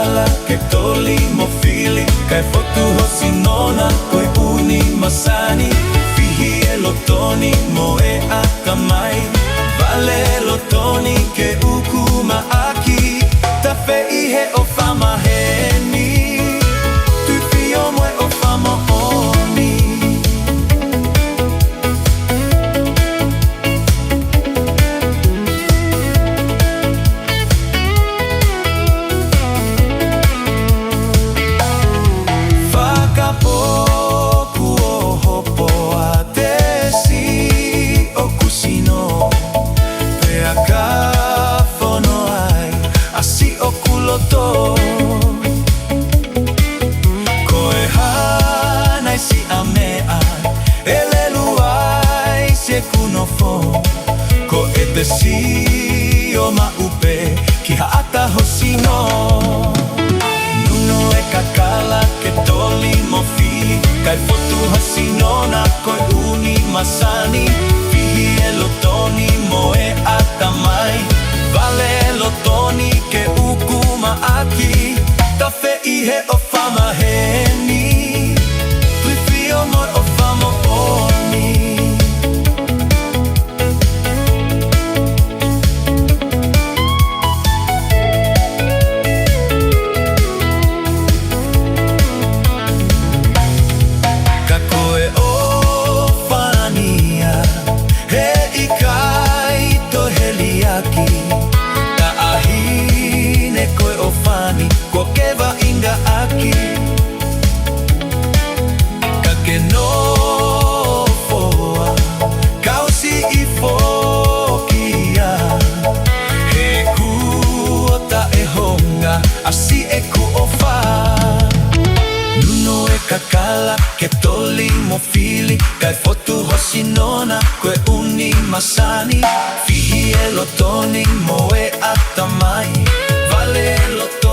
kakala ke toli mo fili kai fotu hosinona koe uni masani fihi elotoni moe akamai vale elotoni ke ukuma aki tafe ihe o fama heni tu fio moe o fama oni koe hanai si amea eleluai se kunofo ko ete si o maupe ki haata hosino nuno e kakala ke toli mo fili kai fotu hosinona koe uni masani fihi elotoni moe atamai vale elotoni ke ukuma aki tafe ihe o fama heni Prefio mo o fama oni Kakoe o fania he ikai to heliaki ta ahine koe o fani ko keva inga aki kake no foa kausi i fokia he kuota e honga asi e ku ofa nuno e kakala ke toli mo fili kai fotu hosinona koe uni masani fihi elotoni moe atamai vale elotoni